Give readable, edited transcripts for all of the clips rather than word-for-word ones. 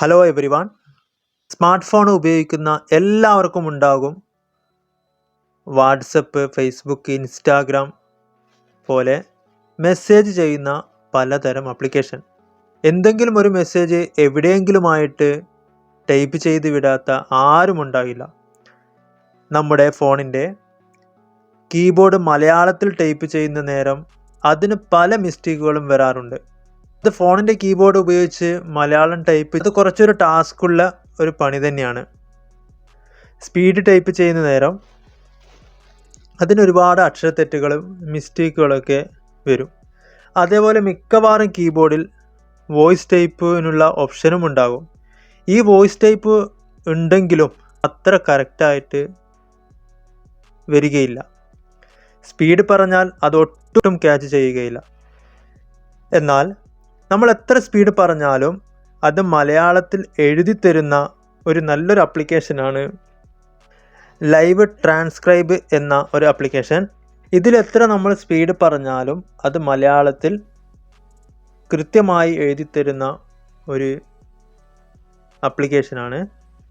Hello every one. Smart phone ഉപയോഗിക്കുന്ന എല്ലാവർക്കും ഉണ്ടാകും വാട്സപ്പ്, ഫേസ്ബുക്ക്, ഇൻസ്റ്റാഗ്രാം പോലെ മെസ്സേജ് ചെയ്യുന്ന പലതരം ആപ്ലിക്കേഷൻ. എന്തെങ്കിലും ഒരു മെസ്സേജ് എവിടെയെങ്കിലുമായിട്ട് ടൈപ്പ് ചെയ്ത് വിടാത്ത ആരും ഉണ്ടാകില്ല. നമ്മുടെ ഫോണിൻ്റെ കീബോർഡ് മലയാളത്തിൽ ടൈപ്പ് ചെയ്യുന്ന നേരം അതിന് പല മിസ്റ്റേക്കുകളും വരാറുണ്ട്. ഇത് ഫോണിൻ്റെ കീബോർഡ് ഉപയോഗിച്ച് മലയാളം ടൈപ്പ് ഇത് കുറച്ചൊരു ടാസ്ക്കുള്ള ഒരു പണി തന്നെയാണ്. സ്പീഡ് ടൈപ്പ് ചെയ്യുന്ന നേരം അതിനൊരുപാട് അക്ഷരത്തെറ്റുകളും മിസ്റ്റേക്കുകളൊക്കെ വരും. അതേപോലെ മിക്കവാറും കീബോർഡിൽ വോയിസ് ടൈപ്പിനുള്ള ഓപ്ഷനും ഉണ്ടാകും. ഈ വോയിസ് ടൈപ്പ് ഉണ്ടെങ്കിലും അത്ര കറക്റ്റായിട്ട് വരികയില്ല. സ്പീഡ് പറഞ്ഞാൽ അതൊട്ടും ക്യാച്ച് ചെയ്യുകയില്ല. എന്നാൽ നമ്മൾ എത്ര സ്പീഡ് പറഞ്ഞാലും അത് മലയാളത്തിൽ എഴുതി തരുന്ന ഒരു നല്ലൊരു ആപ്ലിക്കേഷനാണ് ലൈവ് ട്രാൻസ്ക്രൈബ് എന്ന ഒരു ആപ്ലിക്കേഷൻ. ഇതിലെത്ര നമ്മൾ സ്പീഡ് പറഞ്ഞാലും അത് മലയാളത്തിൽ കൃത്യമായി എഴുതി തരുന്ന ഒരു ആപ്ലിക്കേഷനാണ്.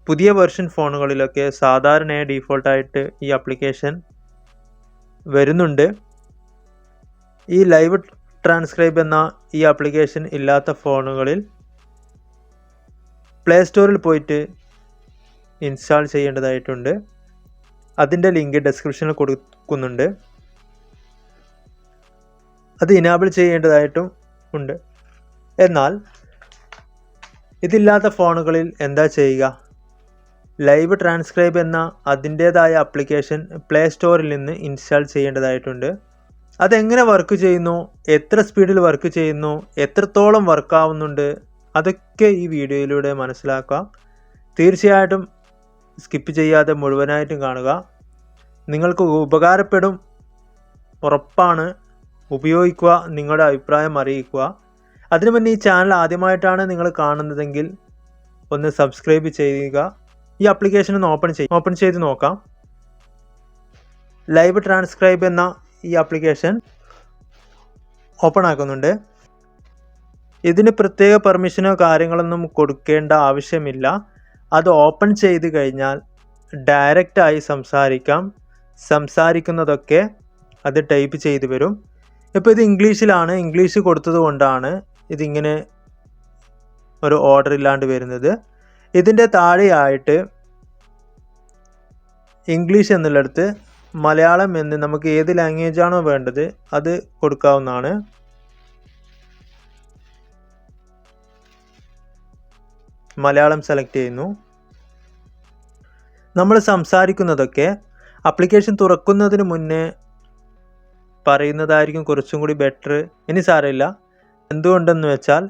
പുതിയ വെർഷൻ ഫോണുകളിലൊക്കെ സാധാരണയായി ഡീഫോൾട്ടായിട്ട് ഈ ആപ്ലിക്കേഷൻ വരുന്നുണ്ട്. ഈ ലൈവ് ട്രാൻസ്ക്രൈബ് എന്ന ഈ ആപ്ലിക്കേഷൻ ഇല്ലാത്ത ഫോണുകളിൽ പ്ലേ സ്റ്റോറിൽ പോയിട്ട് ഇൻസ്റ്റാൾ ചെയ്യേണ്ടതായിട്ടുണ്ട്. അതിൻ്റെ ലിങ്ക് ഡിസ്ക്രിപ്ഷനിൽ കൊടുക്കുന്നുണ്ട്. അത് ഇനാബിൾ ചെയ്യേണ്ടതായിട്ടും ഉണ്ട്. എന്നാൽ ഇതില്ലാത്ത ഫോണുകളിൽ എന്താ ചെയ്യുക? ലൈവ് ട്രാൻസ്ക്രൈബ് എന്ന അതിൻ്റേതായ ആപ്ലിക്കേഷൻ പ്ലേ സ്റ്റോറിൽ നിന്ന് ഇൻസ്റ്റാൾ ചെയ്യേണ്ടതായിട്ടുണ്ട്. അതെങ്ങനെ വർക്ക് ചെയ്യുന്നു, എത്ര സ്പീഡിൽ വർക്ക് ചെയ്യുന്നു, എത്രത്തോളം വർക്കാവുന്നുണ്ട്, അതൊക്കെ ഈ വീഡിയോയിലൂടെ മനസ്സിലാക്കാം. തീർച്ചയായിട്ടും സ്കിപ്പ് ചെയ്യാതെ മുഴുവനായിട്ടും കാണുക. നിങ്ങൾക്ക് ഉപകാരപ്പെടും, ഉറപ്പാണ്. ഉപയോഗിക്കുക, നിങ്ങളുടെ അഭിപ്രായം അറിയിക്കുക. അതിനു മുന്നേ ഈ ചാനൽ ആദ്യമായിട്ടാണ് നിങ്ങൾ കാണുന്നതെങ്കിൽ ഒന്ന് സബ്സ്ക്രൈബ് ചെയ്യുക. ഈ ആപ്ലിക്കേഷൻ ഒന്ന് ഓപ്പൺ ചെയ്ത് നോക്കാം. ലൈവ് ട്രാൻസ്ക്രൈബ് എന്ന ഈ ആപ്ലിക്കേഷൻ ഓപ്പൺ ആക്കുന്നുണ്ട്. ഇതിന് പ്രത്യേക പെർമിഷനോ കാര്യങ്ങളൊന്നും കൊടുക്കേണ്ട ആവശ്യമില്ല. അത് ഓപ്പൺ ചെയ്ത് കഴിഞ്ഞാൽ ഡയറക്റ്റായി സംസാരിക്കാം. സംസാരിക്കുന്നതൊക്കെ അത് ടൈപ്പ് ചെയ്ത് വരും. ഇപ്പോൾ ഇത് ഇംഗ്ലീഷിലാണ്. ഇംഗ്ലീഷ് കൊടുത്തത് കൊണ്ടാണ് ഇതിങ്ങനെ ഒരു ഓർഡർ ഇല്ലാണ്ട് വരുന്നത്. ഇതിൻ്റെ താഴെയായിട്ട് ഇംഗ്ലീഷ് എന്നുള്ളിടത്ത് മലയാളം എന്ന് നമുക്ക് ഏത് ലാംഗ്വേജാണോ വേണ്ടത് അത് കൊടുക്കാവുന്നതാണ്. മലയാളം സെലക്ട് ചെയ്യുന്നു. നമ്മൾ സംസാരിക്കുന്നതൊക്കെ ആപ്ലിക്കേഷൻ തുറക്കുന്നതിന് മുന്നേ പറയുന്നതായിരിക്കും കുറച്ചും കൂടി ബെറ്റർ. ഇനി സാരമില്ല. എന്തുകൊണ്ടെന്ന് വെച്ചാൽ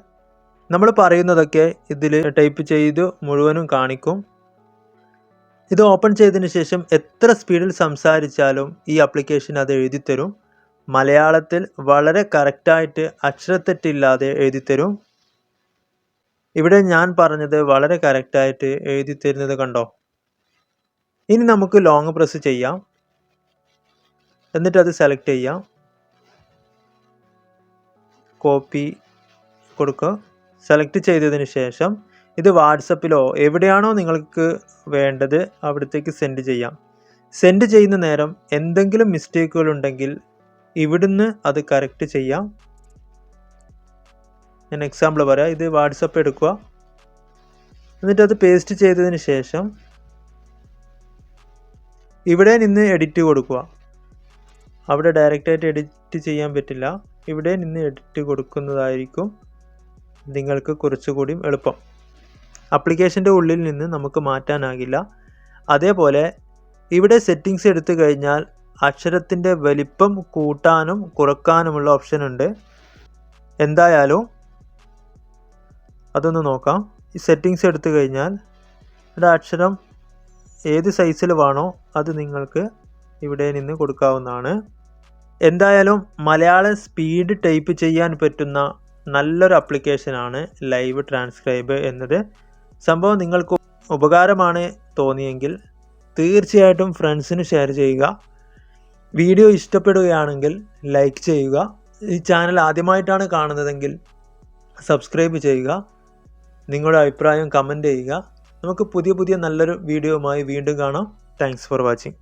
നമ്മൾ പറയുന്നതൊക്കെ ഇതിൽ ടൈപ്പ് ചെയ്ത് മുഴുവനും കാണിക്കും. ഇത് ഓപ്പൺ ചെയ്തതിന് ശേഷം എത്ര സ്പീഡിൽ സംസാരിച്ചാലും ഈ ആപ്ലിക്കേഷൻ അത് എഴുതിത്തരും. മലയാളത്തിൽ വളരെ കറക്റ്റായിട്ട് അക്ഷരത്തെറ്റില്ലാതെ എഴുതിത്തരും. ഇവിടെ ഞാൻ പറഞ്ഞത് വളരെ കറക്റ്റായിട്ട് എഴുതി തരുന്നത് കണ്ടോ? ഇനി നമുക്ക് ലോങ് പ്രസ് ചെയ്യാം. എന്നിട്ട് അത് സെലക്ട് ചെയ്യാം. കോപ്പി കൊടുക്കുക. സെലക്ട് ചെയ്തതിന് ശേഷം ഇത് വാട്സപ്പിലോ എവിടെയാണോ നിങ്ങൾക്ക് വേണ്ടത് അവിടത്തേക്ക് സെൻഡ് ചെയ്യാം. സെൻഡ് ചെയ്യുന്ന നേരം എന്തെങ്കിലും മിസ്റ്റേക്കുകൾ ഉണ്ടെങ്കിൽ ഇവിടുന്ന് അത് കറക്റ്റ് ചെയ്യാം. ഞാൻ എക്സാമ്പിൾ പറയാം. ഇത് വാട്സപ്പ് എടുക്കുക. എന്നിട്ട് അത് പേസ്റ്റ് ചെയ്തതിന് ശേഷം ഇവിടെ നിന്ന് എഡിറ്റ് കൊടുക്കുക. അവിടെ ഡയറക്റ്റായിട്ട് എഡിറ്റ് ചെയ്യാൻ പറ്റില്ല. ഇവിടെ നിന്ന് എഡിറ്റ് കൊടുക്കുന്നതായിരിക്കും നിങ്ങൾക്ക് കുറച്ചുകൂടി എളുപ്പം. ആപ്ലിക്കേഷൻ്റെ ഉള്ളിൽ നിന്ന് നമുക്ക് മാറ്റാനാകില്ല. അതേപോലെ ഇവിടെ സെറ്റിങ്സ് എടുത്തു കഴിഞ്ഞാൽ അക്ഷരത്തിൻ്റെ വലിപ്പം കൂട്ടാനും കുറക്കാനുമുള്ള ഓപ്ഷൻ ഉണ്ട്. എന്തായാലും അതൊന്ന് നോക്കാം. ഈ സെറ്റിങ്സ് എടുത്തു കഴിഞ്ഞാൽ ഇവിടെ അക്ഷരം ഏത് സൈസിൽ വേണോ അത് നിങ്ങൾക്ക് ഇവിടെ നിന്ന് കൊടുക്കാവുന്നതാണ്. എന്തായാലും മലയാളം സ്പീഡ് ടൈപ്പ് ചെയ്യാൻ പറ്റുന്ന നല്ലൊരു ആപ്ലിക്കേഷനാണ് ലൈവ് ട്രാൻസ്ക്രൈബ് എന്നത്. സംഭവം നിങ്ങൾക്ക് ഉപകാരമാണ് തോന്നിയെങ്കിൽ തീർച്ചയായിട്ടും ഫ്രണ്ട്സിന് ഷെയർ ചെയ്യുക. വീഡിയോ ഇഷ്ടപ്പെടുകയാണെങ്കിൽ ലൈക്ക് ചെയ്യുക. ഈ ചാനൽ ആദ്യമായിട്ടാണ് കാണുന്നതെങ്കിൽ സബ്സ്ക്രൈബ് ചെയ്യുക. നിങ്ങളുടെ അഭിപ്രായം കമൻറ്റ് ചെയ്യുക. നമുക്ക് പുതിയ നല്ലൊരു വീഡിയോയുമായി വീണ്ടും കാണാം. Thanks for watching.